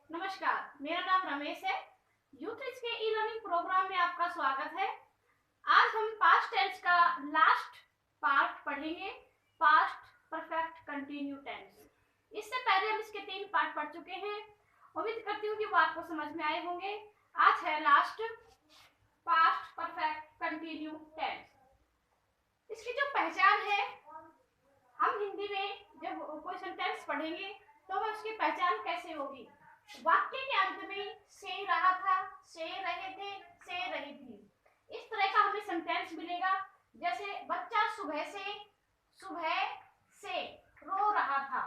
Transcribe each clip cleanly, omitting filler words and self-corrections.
नमस्कार, मेरा नाम रमेश है। यूथ के ई लर्निंग प्रोग्राम में आपका स्वागत है। आज हम पास्ट टेंस का लास्ट पार्ट पढ़ेंगे, पास्ट परफेक्ट कंटिन्यू टेंस। इससे पहले हम इसके 3 पार्ट पढ़ चुके हैं। उम्मीद करती हूँ कि वो आपको समझ में आए होंगे। आज है last past perfect continue tense. इसकी जो पहचान है, हम हिंदी में जब कोई सेंटेंस पढ़ेंगे तो हमें उसकी पहचान कैसे होगी। वाक्य के अंत में से रहा था, से रहे थे, से रही थी, इस तरह का हमें सेंटेंस मिलेगा। जैसे बच्चा सुबह से रो रहा था,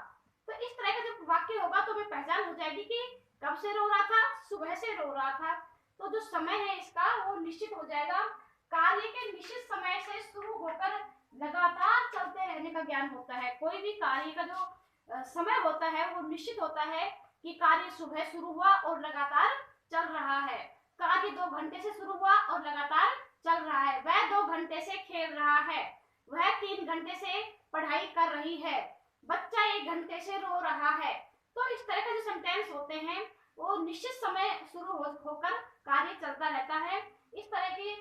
तो इस तरह का जब वाक्य होगा तो हमें पहचान हो जाएगी कि कब से रो रहा था, सुबह से रो रहा था। तो जो समय है इसका वो निश्चित हो जाएगा। कार्य के निश्चित समय से शुरू होकर लगातार चलते रहने का ज्ञान होता है। कोई भी कार्य का जो समय होता है वो निश्चित होता है कि कार्य सुबह शुरू हुआ और लगातार चल रहा है। कार्य 2 घंटे से शुरू हुआ और लगातार चल रहा है। वह 2 घंटे से खेल रहा है, वह 3 घंटे से पढ़ाई कर रही है, बच्चा 1 घंटे से रो रहा है। तो इस तरह के जो सेंटेंस होते हैं वो निश्चित समय शुरू होकर कार्य चलता रहता है। इस तरह की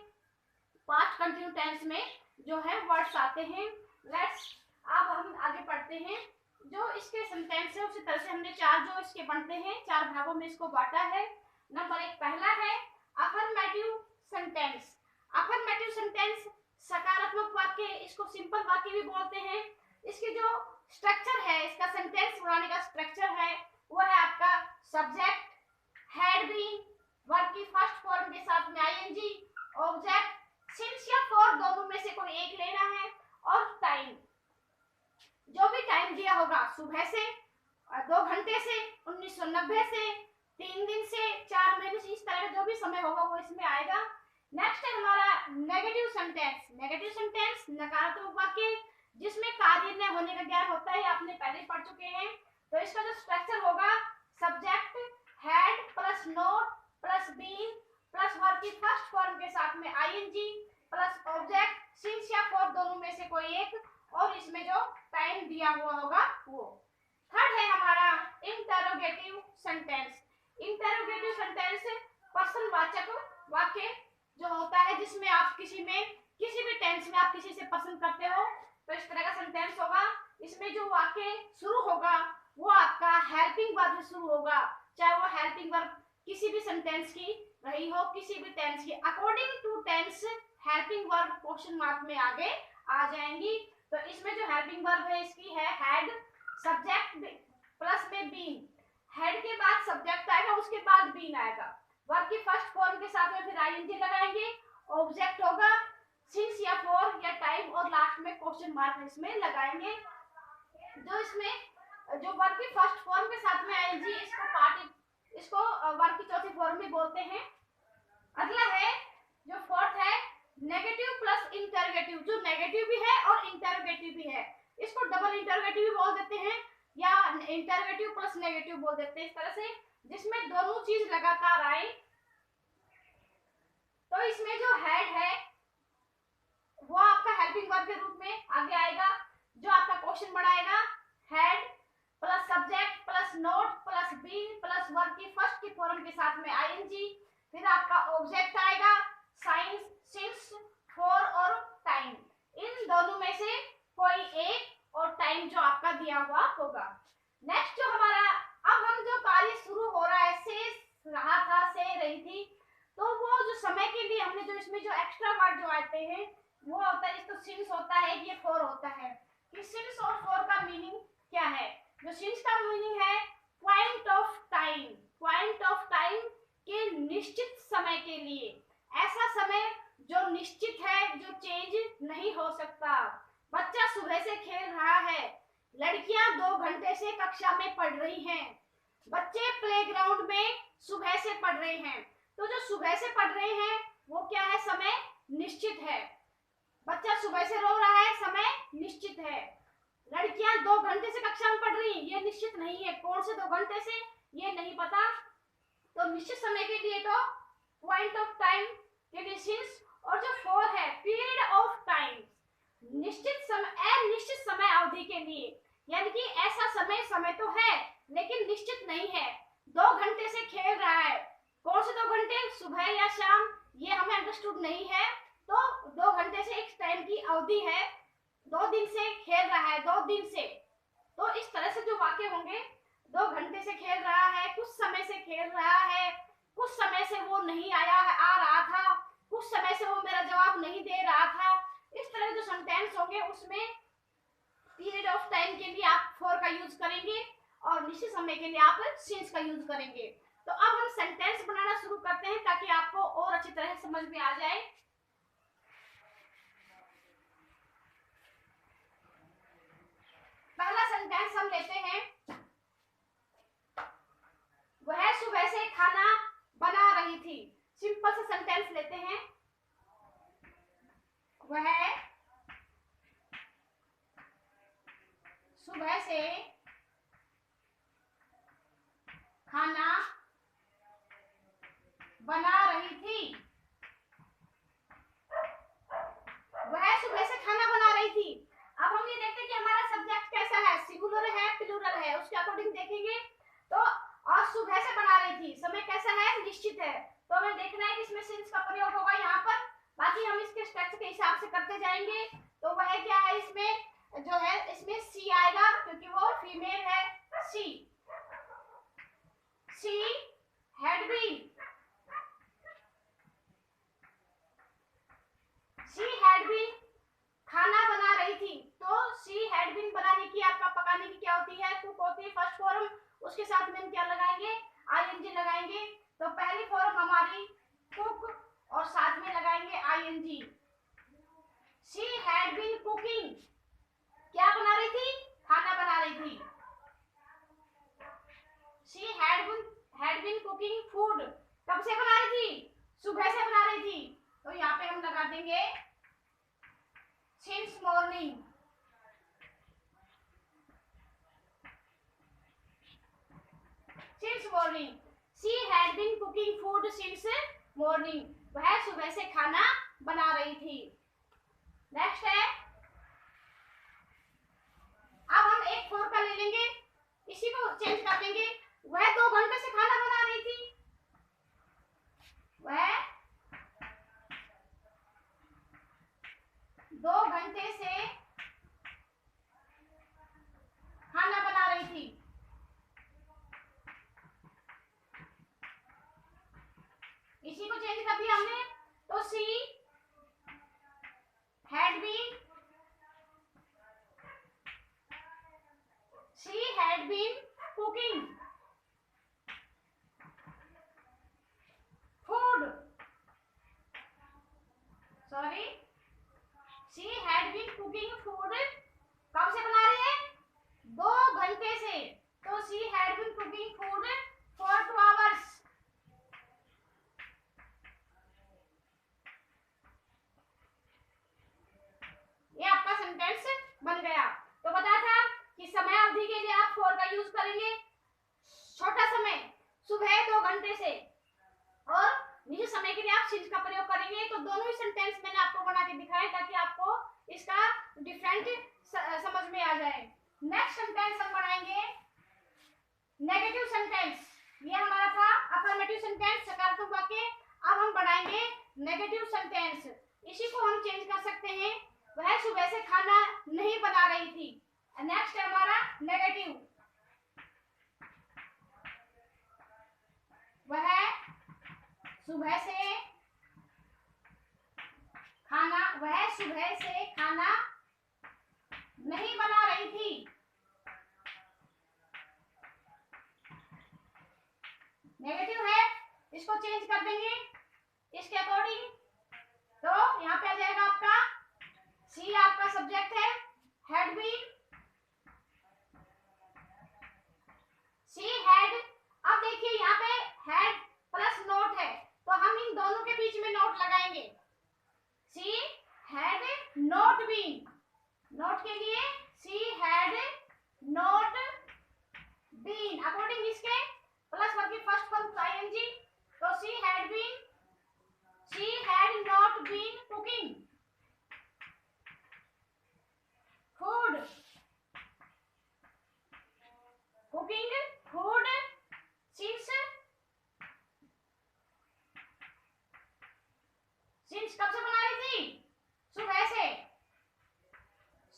पास्ट कंटिन्यू टेंस में जो है वर्ड्स आते हैं। लेट्स अब हम आगे पढ़ते हैं। जो इसके सेंटेंस है उसी तरह से हमने 4 जो इसके बनते हैं 4 भागों में इसको बांटा है। नंबर 1 पहला है अफर्मेटिव सेंटेंस। अफर्मेटिव सेंटेंस सकारात्मक वाक्य, इसको सिंपल वाक्य भी बोलते हैं। इसकी जो स्ट्रक्चर है, इसका सेंटेंस बनाने का स्ट्रक्चर है वो है आपका सब्जेक्ट, हैड बीन, वर्ब की फर्स्ट फॉर्म के साथ में आईएनजी, ऑब्जेक्ट, सिंस या फॉर दोनों में से कोई एक लेना है, और टाइम। जो भी टाइम दिया होगा, सुबह से, 2 घंटे से, 1990 से, 3 दिन से, 4 महीने से, इस तरह का जो भी समय होगा वो इसमें आएगा। नेक्स्ट है हमारा नेगेटिव सेंटेंस। नेगेटिव सेंटेंस नकारात्मक वाक्य जिसमें कार्य न होने का ज्ञान होता है, आपने पहले पढ़ चुके हैं। तो इसका जो स्ट्रक्चर होगा subject, had plus not plus been plus verb की फर्स्ट फॉर्म के साथ में आईएनजी प्लस ऑब्जेक्ट, सिंस या फॉर दोनों में से कोई एक, और इसमें जो टाइम दिया हुआ होगा वो। थर्ड है हमारा इंटरोगेटिव सेंटेंस। इंटरोगेटिव सेंटेंस प्रश्नवाचक वाक्य जो होता है जिसमें आप किसी भी टेंस में आप किसी से प्रश्न करते हो, तो इस तरह का सेंटेंस होगा। इसमें जो वाक्य शुरू होगा वो आपका हेल्पिंग वर्ब से शुरू होगा, चाहे वो हेल्पिंग वर्ब किसी भी सेंटेंस की रही हो, किसी भी टेंस की। According to tense helping verb question mark में आगे आ जाएंगी। तो इसमें जो हेल्पिंग वर्ब है इसकी है हैड, सब्जेक्ट प्लस में बीन। हेड के बाद सब्जेक्ट आएगा, उसके बाद बीन आएगा, वर्ब की फर्स्ट फॉर्म के साथ में फिर आईएनजी लगाएंगे, ऑब्जेक्ट होगा, सिंस या फॉर या टाइम, और लास्ट में क्वेश्चन मार्क इसमें लगाएंगे। जो इसमें जो वर्ब की फर्स्ट फॉर्म के साथ में आईएनजी, इसको वर्ब की चौथी फॉर्म में बोलते हैं। अगला है जो फोर्थ है नेगेटिव प्लस इंटरोगेटिव। जो नेगेटिव भी है और इंटरोगेटिव भी है, इसको डबल इंटरोगेटिव भी बोल देते हैं या इंटरोगेटिव प्लस नेगेटिव बोल देते हैं, इस तरह से, जिसमें दोनों चीज लगातार आए। तो इसमें जो हेड है वो आपका हेल्पिंग वर्ब के रूप में आगे आएगा। जो आपका क्वेश्चन बढ़ाएगा had plus subject plus not plus been plus verb की फर्स्ट की फॉर्म के साथ में आईएनजी, फिर आपका ऑब्जेक्ट आएगा, साइंस, सिंस, फॉर और टाइम। इन दोनों में से कोई एक, और टाइम जो आपका दिया हुआ होगा। नेक्स्ट जो हमारा, अब हम जो कार्य शुरू हो रहा है, से रहा था, से रही थी, तो वो जो समय के लिए हमने जो इसमें जो एक्स्ट्रा वर्ड जो आते हैं वो होता है, इसको सिंस होता है, ये फॉर होता है। कि सिंस और फॉर का मीनिंग क्या है? जो सिंस का मीनिंग है point of time, point of time के निश्चित समय के लिए, ऐसा समय जो निश्चित है, जो चेंज नहीं हो सकता। बच्चा सुबह से खेल रहा है, लड़कियां 2 घंटे से कक्षा में पढ़ रही हैं, बच्चे प्लेग्राउंड में सुबह से पढ़ रहे हैं। तो जो सुबह से पढ़ रहे हैं वो क्या है, समय निश्चित है। बच्चा सुबह से रो रहा है, समय निश्चित है। लड़कियां 2 घंटे से कक्षा में पढ़ रही हैं, ये निश्चित नहीं है, कौन से 2 घंटे से ये नहीं पता। तो निश्चित समय के लिए तो पॉइंट ऑफ टाइम के लिए सिंस, और जो फॉर है पीरियड ऑफ टाइम, निश्चित समय, अनिश्चित समय अवधि के लिए, यानी कि ऐसा समय तो है लेकिन निश्चित नहीं है। 2 घंटे से सुबह या शाम ये हमें अंडरस्टूड नहीं है, तो 2 घंटे से एक टाइम की अवधि है, 2 दिन से खेल रहा है, 2 दिन से। तो इस तरह से जो वाक्य होंगे, 2 घंटे से खेल रहा है, कुछ समय से खेल रहा है, कुछ समय से वो नहीं आया है, आ रहा था, कुछ समय से वो मेरा जवाब नहीं दे रहा था। इस तरह जो सेंटेंस होंगे उसमें पीरियड ऑफ टाइम के लिए आप फॉर का यूज करेंगे और निश्चित समय के लिए आप सिंस का यूज करेंगे। तो अब हम सेंटेंस बनाना शुरू करते हैं ताकि आपको और अच्छी तरह समझ में आ जाए। पहला सेंटेंस हम लेते हैं, वह सुबह से खाना बना रही थी। सिंपल सा सेंटेंस लेते हैं, वह सुबह से खाना बना रही थी। वह सुबह से खाना बना रही थी। अब हम ये देखते हैं कि हमारा सब्जेक्ट कैसा है, सिंगुलर है, प्लूरल है, उसके अकॉर्डिंग देखेंगे। तो और सुबह से बना रही थी, समय कैसा है, निश्चित है। तो हमें देखना है कि इसमें सिंस का प्रयोग होगा यहाँ पर, बाकी हम इसके स्ट्रक्चर के हिसाब से करते जाएंगे। तो वह क्या है, इसमें जो है इसमें सी आएगा क्योंकि वो फीमेल है। She had been, she had been खाना बना रही थी। तो शी हैड बीन बनाने की, आपका पकाने की क्या होती है, कुक होती है फर्स्ट फॉर्म। उसके साथ में हम क्या लगाएंगे, आईएनजी लगाएंगे। तो पहली फॉर्म हमारी कुक और साथ में लगाएंगे ING. She had been cooking, क्या बना रही थी, खाना बना रही थी। She had been cooking food, कब से बना रही थी, सुबह से बना रही थी। तो यहाँ पे हम लगा देंगे since morning. Since morning, she had been cooking food since morning, वह सुबह से खाना बना रही थी। नेक्स्ट है, अब हम एक फोर का ले लेंगे, इसी को चेंज कर देंगे। वह 2 घंटे से खाना बना रही थी। वह 2 घंटे से खाना बना रही थी। इसी को चेंज कर दिया हमने। तो she had been cooking food, sorry, she had been cooking food, कब से बना रही है, 2 घंटे से। तो she had been cooking food for 2 hours. ये आपका सेंटेंस बन गया। तो बताया था कि समय अवधि के लिए आप फॉर का यूज करेंगे, छोटा समय सुबह 2 घंटे से, और निजी समय के लिए आप सिंस का प्रयोग करेंगे। तो दोनों ही सेंटेंस मैंने आपको बना के दिखाए ताकि आपको इसका डिफरेंट समझ में आ जाए। नेक्स्ट सेंटेंस हम बनाएंगे नेगेटिव सेंटेंस। ये हमारा था अफर्मेटिव सेंटेंस, सकारात्मक वाक्य। अब हम बनाएंगे नेगेटिव सेंटेंस। इसी को हम चेंज कर सकते हैं, वह सुबह से खाना नहीं बना रही थी। नेक्स्ट है हमारा नेगेटिव, वह सुबह से खाना नहीं बना रही थी। नेगेटिव है, इसको चेंज कर देंगे इसके अकॉर्डिंग। तो यहाँ पे आ जाएगा आपका सी, आपका सब्जेक्ट है, हैड बीन, सी हैड। अब देखिए यहाँ पे हैड प्लस नोट है, तो हम इन दोनों के बीच में नोट लगाएंगे। She had not been, not के लिए she had not been, according इसके प्लस वर्ग की फर्स्ट फॉर्म आईएनजी। तो she had not been cooking food, फिश कब से बना रही थी? सुबह से।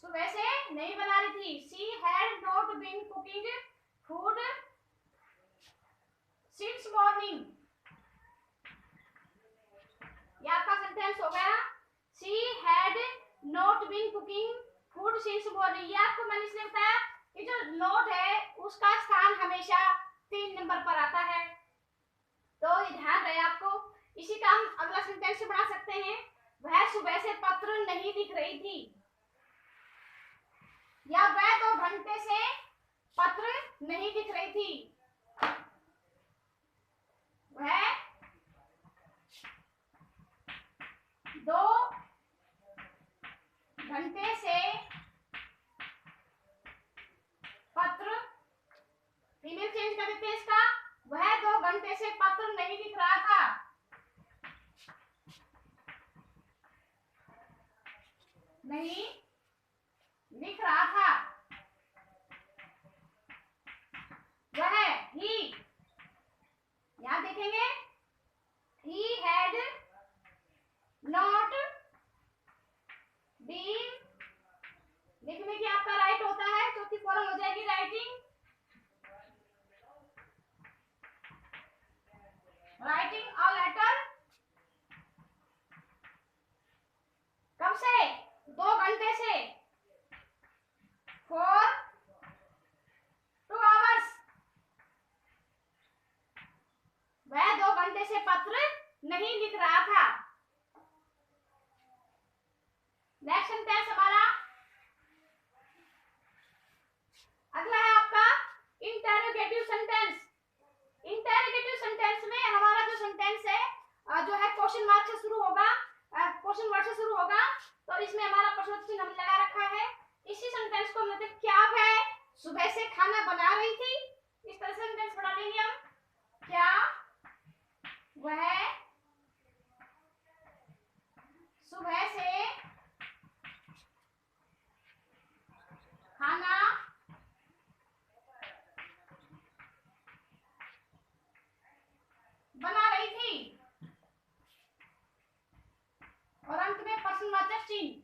सुबह से नहीं बना रही थी। She had not been cooking food since morning. ये आपका सेंटेंस हो गया। She had not been cooking food since morning. ये आपको मैंने इसलिए बताया कि जो नोट है उसका स्थान हमेशा 3 नंबर पर आता है, तो ये ध्यान रहे आपको। इसी का हम अगला सेंटेंस से बना सकते हैं। वह सुबह से पत्र नहीं लिख रही थी, या वह 2 घंटे से पत्र नहीं लिख रही थी। वह 2 घंटे से पत्र, फीमेल चेंज कर देते हैं इसका। वह 2 घंटे से पत्र नहीं लिख रहा था। नहीं लिख रहा था। वह ही, यहां देखेंगे, he had not been, लिखने की आपका राइट होता है, चौथी फॉर्म हो जाएगी राइटिंग। राइटिंग अ लेटर कब से? 2 घंटे से। For 2 hours. वह 2 घंटे से पत्र नहीं लिख रहा था। नेक्स्ट सेंटेंस हमारा अगला है आपका इंटरोगेटिव सेंटेंस। इंटरोगेटिव सेंटेंस में हमारा जो सेंटेंस है जो है क्वेश्चन मार्क से शुरू होगा, क्वेश्चन वर्ड से शुरू होगा, तो इसमें हमारा प्रश्न चिन्ह हमने लगा रखा है। इसी सेंटेंस को हम लेते हैं, क्या वह सुबह से खाना बना रही थी? इस तरह से सेंटेंस बना लेंगे हम। क्या वह सुबह से खाना बना रही थी? और अंत में प्रश्नवाचक चिन्ह।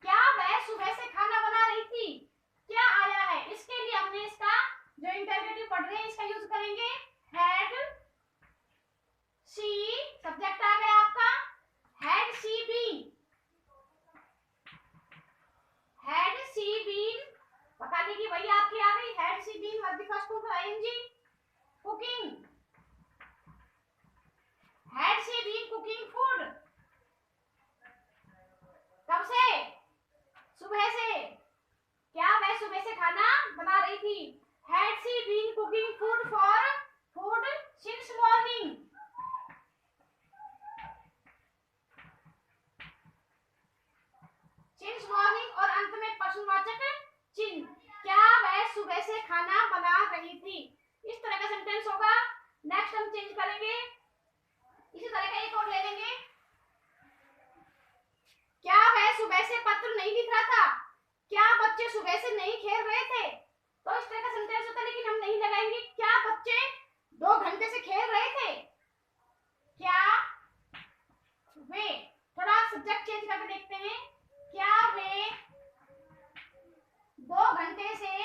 क्या वह सुबह से खाना बना रही थी? क्या आया है? इसके लिए हमने इसका जो इंटरोगेटिव पढ़ रहे हैं इसका यूज करेंगे। हैड शी, सब्जेक्ट आ गया आपका। Had she been, had she been, बता दी कि वही आपकी आ गई। Had she been verb first form ING cooking. Had she been cooking food, कब से? सुबह से। क्या वह सुबह से खाना बना रही थी? Had she been cooking food for food since morning. Since morning और अंत में प्रश्नवाचक चिन्ह। क्या वह सुबह से खाना बना रही थी? इस तरह का सेंटेंस होगा। नेक्स्ट हम चेंज करेंगे, इसी तरह का एक और ले लेंगे। क्या वह सुबह से पत्र नहीं लिख रहा था? क्या बच्चे सुबह से नहीं खेल रहे थे? तो इस तरह का सेंटेंस होता है, लेकिन हम नहीं लगाएंगे। क्या बच्चे 2 घंटे से खेल रहे थे? क्या वे, थोड़ा सब्जेक्ट चेंज करके देखते हैं। क्या वे 2 घंटे से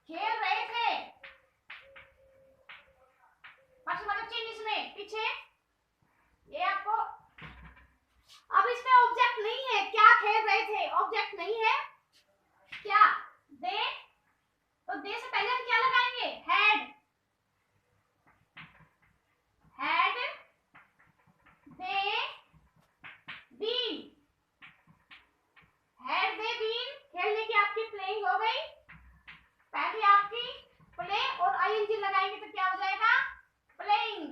खेल रहे थे? प्रश्नवाचक चिन्ह इसमें पीछे, ये आपको, अब इसमें ऑब्जेक्ट नहीं है। क्या खेल रहे थे, ऑब्जेक्ट नहीं है। क्या दे, तो दे से पहले हम क्या लगाएंगे? Had. Had they been, had they been, खेलने की आपकी प्लेइंग हो गई। पहले आपकी प्ले और आईएनजी लगाएंगे तो क्या हो जाएगा? प्लेइंग।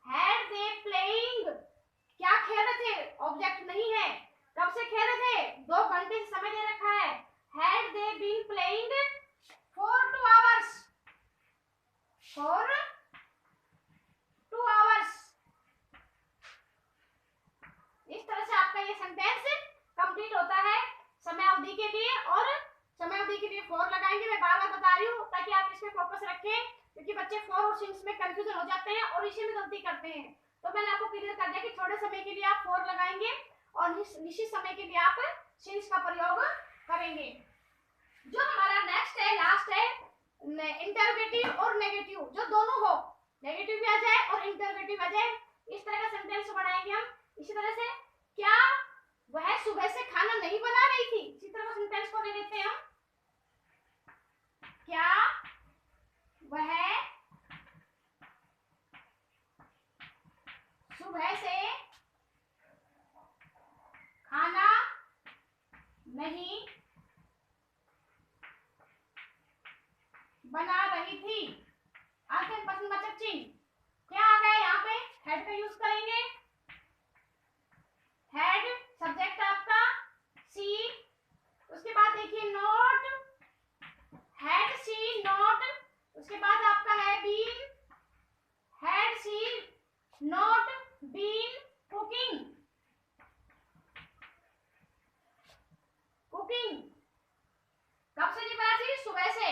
हैड दे प्लेइंग, क्या खेल रहे थे? ऑब्जेक्ट नहीं है। कब से खेल रहे थे? 2 घंटे से समय दे रखा है। Had they been playing for 2 hours, for 2 hours. इस तरह से आपका ये सेंटेंस कंफ्यूजन हो जाते हैं और इसी में गलती करते हैं। तो मैंने आपको क्लियर कर दिया कि थोड़े समय के लिए आप फॉर लगाएंगे और निश्चित समय के लिए आप सिंस का प्रयोग करेंगे। जो हमारा नेक्स्ट है, लास्ट है, इंटरोगेटिव और नेगेटिव, जो दोनों हो, नेगेटिव भी आ जाए और इंटरोगेटिव आ जाए, इस तरह का सेंटेंस बनाएंगे हम। इसी तरह से, क्या वह सुबह से खाना नहीं बना रही थी, इसी तरह का सेंटेंस को ले लेते हैं हम। क्या वह सुबह से खाना नहीं बना रही थी। आते हैं प्रश्नवाचक चिन्ह, क्या आ गया यहाँ पे, हेड का यूज करेंगे। हेड सब्जेक्ट आपका सी, उसके बाद देखिए नोट, हेड सी नोट, उसके बाद आपका है been, had she not been cooking, cooking कब से जी बना थी, सुबह से,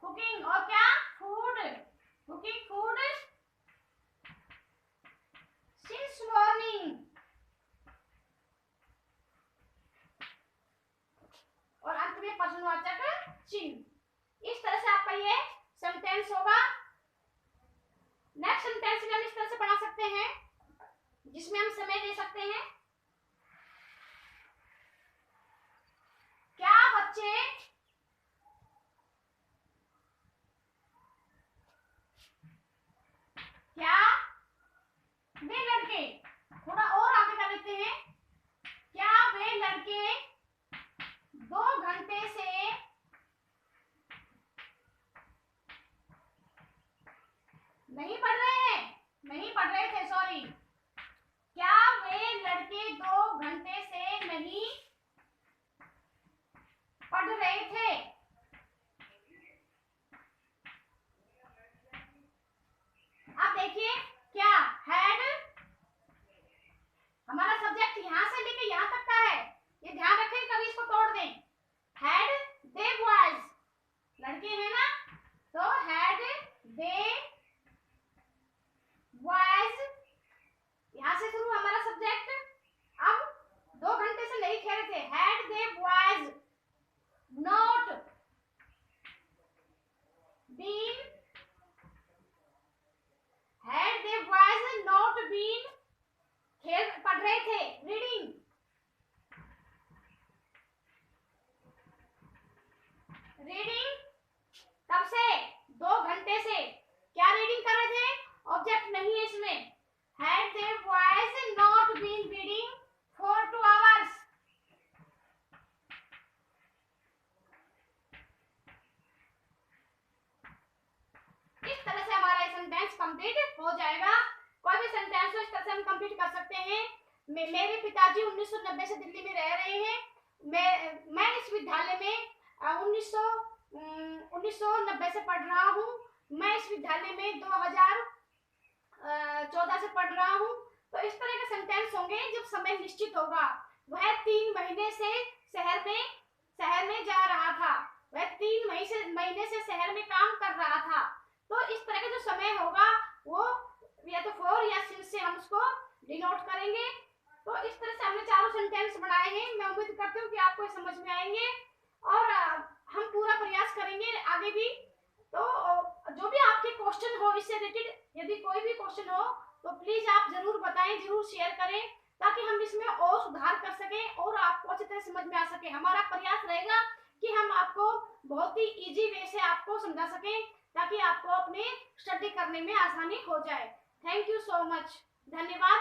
कुकिंग और क्या, food, cooking food since morning, और अंत में प्रश्नवाचक चिन्ह। इस तरह से आपका ये सेंटेंस होगा। नेक्स्ट सेंटेंस भी हम इस तरह से बना सकते हैं, जिसमें हम समय दे सकते हैं। क्या बच्चे क्या वे लड़के, थोड़ा और आगे कर लेते हैं, क्या वे लड़के 2 घंटे से नहीं पढ़ रहे हैं, नहीं पढ़ रहे थे, सॉरी, क्या वे लड़के 2 घंटे से नहीं पढ़ रहे थे। अब देखिए, क्या हैड, हमारा सब्जेक्ट यहां से लेके यहां तक का है, ये ध्यान रखें, कभी इसको तोड़ दें। हैड दे बॉयज, लड़के हैं ना, तो हैड दे बॉयज, यहां से शुरू हमारा सब्जेक्ट। अब 2 घंटे से नहीं खेल रहे थे, had they boys not been, had they boys not been, खेल पढ़ रहे थे, रीडिंग, रीडिंग कब से, 2 घंटे से, क्या रीडिंग कर रहे थे, ऑब्जेक्ट नहीं है इसमें, had they boys not been reading for 2 hours. इस तरह से हमारा ये सेंटेंस कंप्लीट हो जाएगा। कोई भी सेंटेंस हो इस तरह से हम कंप्लीट कर सकते हैं। मेरे पिताजी 1990 से दिल्ली में रह रहे हैं। मैं इस विद्यालय में 1990 से पढ़ रहा हूँ। मैं इस विद्यालय में 2014 से पढ़ रहा हूँ। तो इस तरह के सेंटेंस होंगे जब समय निश्चित होगा। वह 3 महीने से शहर में जा रहा था, वह 3 महीने से शहर में काम कर रहा था। तो इस तरह का जो समय होगा वो या तो फॉर या सिंस से हम उसको डिनोट करेंगे। तो इस तरह से हमने चारों सेंटेंस बनाए हैं। मैं उम्मीद करती हूँ कि आपको ये समझ में आएंगे और हम पूरा प्रयास करेंगे आगे भी। तो जो भी आपके क्वेश्चन हो इससे रिलेटेड, यदि कोई भी क्वेश्चन हो तो प्लीज आप जरूर बताएं, जरूर शेयर करें, ताकि हम इसमें और सुधार कर सकें और आपको अच्छी तरह समझ में आ सके। हमारा प्रयास रहेगा कि हम आपको बहुत ही इजी वे से आपको समझा सकें, ताकि आपको अपने स्टडी करने में आसानी हो जाए। थैंक यू सो मच, धन्यवाद।